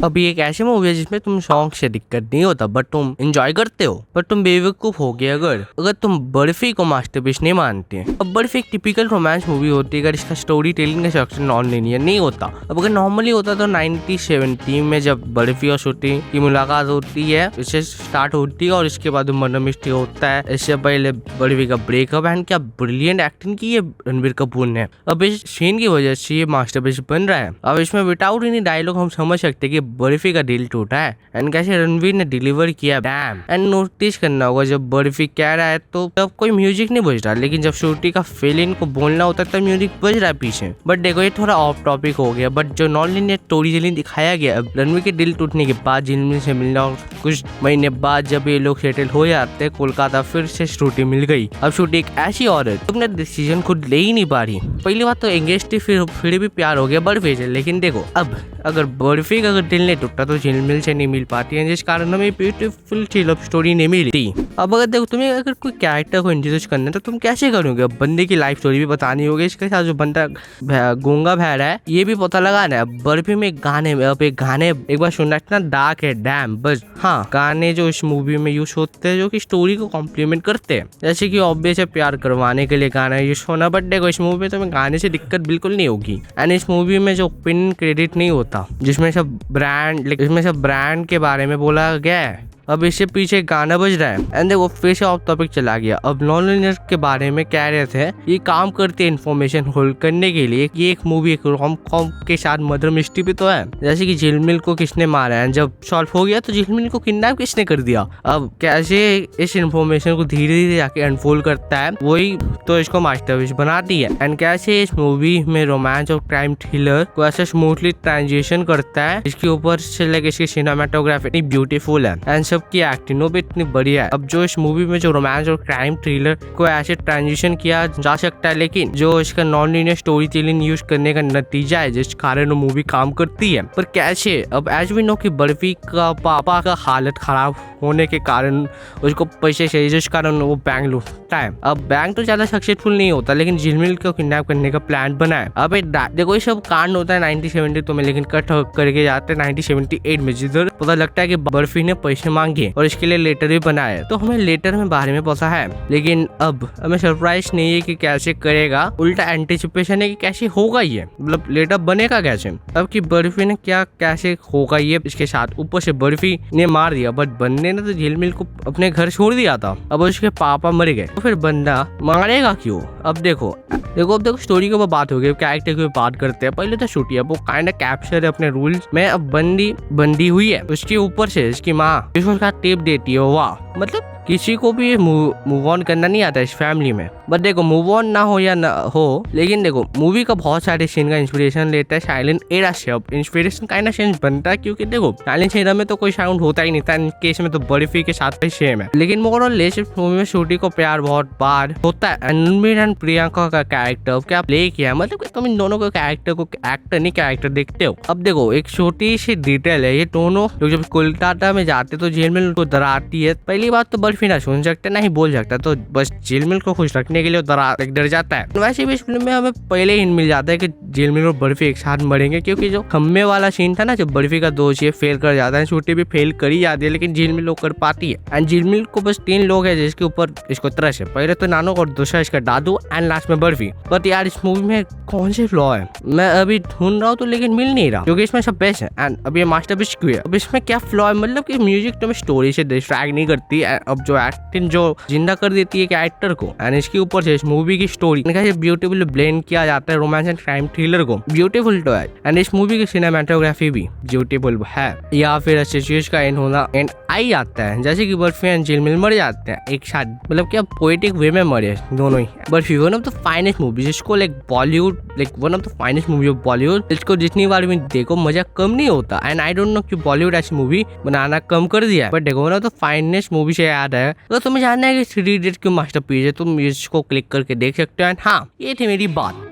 अभी एक ऐसी मूवी है जिसमें तुम सॉन्ग से दिक्कत नहीं होता बट तुम एंजॉय करते हो, पर तुम बेवकूफ हो गए अगर अगर तुम बर्फी को मास्टरपीस नहीं मानते। अब बर्फी एक टिपिकल रोमांस मूवी होती है अगर इसका स्टोरी टेलिंग का स्ट्रक्चर नॉन लीनियर नहीं होता। अब अगर नॉर्मली होता तो 1970 में जब बर्फी और शूटिंग की मुलाकात होती है, इससे स्टार्ट होती है और इसके बाद मर्डर मिस्ट्री होता है। इससे पहले बर्फी का ब्रेकअप एंड क्या ब्रिलियंट एक्टिंग की है रणबीर कपूर ने। अब इस सीन की वजह से ये मास्टरपीस बन रहा है। अब इसमें विदाउट एनी डायलॉग हम समझ सकते हैं कि बर्फी का दिल टूटा है एंड कैसे रणवीर ने डिलीवर किया। डैम। एंड नोटिस करना होगा जब बर्फी कह रहा है तो तब कोई म्यूजिक नहीं बज रहा, लेकिन जब श्रुति का फीलिंग को बोलना होता है तब म्यूजिक बज रहा है पीछे। बट देखो ये थोड़ा ऑफ टॉपिक हो गया, बट जो नॉन लीनियर स्टोरी टेलिंग दिखाया गया अब रणवीर के दिल टूटने के बाद झिलमिल से मिलना और कुछ महीने बाद जब ये लोग सेटल हो जाते कोलकाता, फिर से श्रुति मिल गई। अब श्रुति एक ऐसी औरत तुमने डिसीजन खुद ले ही नहीं पा रही। पहली बात तो एंगेज थी, फिर भी प्यार हो गया बर्फी से। लेकिन देखो अब अगर बर्फी का अगर दिल नहीं टूटा तो झिलमिल से नहीं मिल पाती है, जिस कारण हमें ब्यूटीफुल लव स्टोरी नहीं मिलती। अब अगर देखो तुम्हें अगर कोई कैरेक्टर को इंट्रोड्यूस करना है तो तुम कैसे करोगे? अब बंदे की लाइफ स्टोरी भी बतानी होगी, इसके साथ जो बंदा गूंगा बहरा है ये भी पता लगाना है। बर्फी में गाने में अब एक गाने एक बार सुनना इतना डार्क है डैम। बस हाँ, गाने जो इस मूवी में यूज होते हैं जो कि स्टोरी को कॉम्प्लीमेंट करते हैं, जैसे कि ऑब्वियस है प्यार करवाने के लिए गाना यूज होना। बट देखो इस मूवी में तुम्हें गाने से दिक्कत बिल्कुल नहीं होगी। एंड इस मूवी में जो पिन क्रेडिट नहीं होता जिसमें सब ब्रांड के बारे में बोला गया है, अब इससे पीछे गाना बज रहा है। एंड देखो फिर से ऑफ टॉपिक चला गया। अब नॉन लीनियर के बारे में कह रहे थे ये काम करते हैं इन्फॉर्मेशन होल्ड करने के लिए। ये एक मूवी एक रोम कॉम के साथ मर्डर मिस्ट्री भी तो है, जैसे कि झिलमिल को किसने मारा है, जब सॉल्व हो गया तो झिलमिल को किडनैप किसने कर दिया। अब कैसे इस इन्फॉर्मेशन को धीरे धीरे जाके अनफोल्ड करता है, वही तो इसको मास्टरपीस बनाती है। एंड कैसे इस मूवी में रोमांस और क्राइम थ्रिलर को ऐसे स्मूथली ट्रांजिशन करता है, इसके ऊपर से लगे इसकी सिनेमेटोग्राफी इतनी ब्यूटीफुल है एंड की एक्टिंग भी इतनी बढ़िया है। अब जो इस मूवी में जो रोमांस और क्राइम थ्रिलर को ऐसे ट्रांजिशन किया जा सकता है, लेकिन जो इसका non linear story telling use करने का नतीजा है जिस कारण वो मूवी काम करती है। पर कैसे अब एज वी नो कि बर्फी का पापा का हालत खराब होने के कारण उसको पैसे चाहिए, जिस कारण वो बैंक लूटता है। अब बैंक तो ज्यादा सक्सेसफुल नहीं होता, लेकिन झिलमिल को किडनैप करने का प्लान बना है। अब देखो ये सब कांड होता है 1970 तो में, लेकिन कट करके जाते हैं 1978 में, जिधर पता लगता है कि बर्फी ने पैसे मांगे और इसके लिए लेटर भी बनाया। तो हमें लेटर में बारे में पता है, लेकिन अब हमें सरप्राइज नहीं है कि कैसे करेगा, उल्टा एंटिसिपेशन है कि कैसे होगा ये, मतलब लेटर बनेगा कैसे। अब कि बर्फी ने क्या कैसे होगा ये इसके साथ, ऊपर से बर्फी ने मार दिया, बट बंदे ने तो झिलमिल को अपने घर छोड़ दिया था। अब उसके पापा मर गए तो फिर बंदा मारेगा क्यों? अब देखो स्टोरी के ऊपर बात हो गई, कैरेक्टर की बात करते हैं। पहले तो छुट्टी है वो काइंड ऑफ कैप्चर है अपने रूल्स में। अब बंदी हुई है, उसके ऊपर से इसकी माँ उसका टेप देती है। वाह, मतलब किसी को भी मूव ऑन करना नहीं आता इस फैमिली में। बट देखो मूव ऑन ना हो या ना हो, लेकिन देखो मूवी का बहुत सारे सीन का इंस्पिरेशन लेता है साइलेंट एरा से। अब इंस्पिरेशन काइंड ऑफ सेंस बनता है क्योंकि देखो साइलेंट एरा में तो कोई साउंड होता ही नहीं था, इन केस में तो बर्फी के साथ सेम है। लेकिन मोर और लेस मूवी में श्रुति को प्यार बहुत बार होता है। रणबीर एंड प्रियंका का कैरेक्टर क्या प्ले किया, मतलब तुम इन दोनों को कैरेक्टर को एक्टर नहीं कैरेक्टर देखते हो। अब देखो एक छोटी सी डिटेल है, ये दोनों लोग जब कोलकाता में जाते तो झिलमिल को डराती है। पहली बात तो बर्फी ना सुन सकते ना ही बोल सकता, तो बस झिलमिल को खुश रखने के लिए डर जाता है। वैसे भी इस फिल्म में हमें पहले ही मिल जाता है कि झिलमिल और बर्फी एक साथ मरेंगे, क्योंकि जो खम्मे वाला सीन था ना, जब बर्फी का दोस्त ये फेल कर जाता है, छुट्टी भी फेल कर ही जाती है, लेकिन झिलमिल लोग कर पाती है। एंड झिलमिल को बस 3 लोग है जिसके ऊपर इसको तरस है, पहले तो नानो और दूसरा इसका दादू एंड लास्ट में बर्फी। बट यार इस मूवी में कौन से फ्लॉ है मैं अभी ढूंढ रहा हूँ तो लेकिन मिल नहीं रहा, क्योंकि इसमें सब बेस्ट है। एंड अब ये मास्टरपीस क्यों है? अब इसमें क्या फ्लॉ है, मतलब कि म्यूजिक तुम्हें स्टोरी से डिस्ट्रैक्ट नहीं करती, अब जो एक्टिंग जो जिंदा कर देती है कैरेक्टर को। एंड इसके ऊपर से इस मूवी की स्टोरी कैसे ब्यूटीफुल ब्लेंड किया जाता है रोमांस एंड क्राइम थ्रिलर को, ब्यूटीफुल तो है। एंड इस मूवी की सिनेमेटोग्राफी भी ब्यूटीफुल है। या फिर एसोसिएशन का एंड होना एंड आई जाता है, जैसे कि बर्फी एंड झिलमिल मर जाते हैं एक साथ, मतलब क्या पोएटिक वे में मरे दोनों ही। Barfi one of the finest movie, जिसको one of the finest movie of Bollywood, इसको जितनी बार भी देखो मजा कम नहीं होता। एंड आई डोंट नो कि बॉलीवुड ऐसी मूवी बनाना कम कर दिया है, बट देखो one of the finest movie से याद है। तो तुम्हें जानना है कि 3 इडियट्स क्यों मास्टरपीस है, तुम इसको क्लिक करके देख सकते हो। हाँ, ये थी मेरी बात।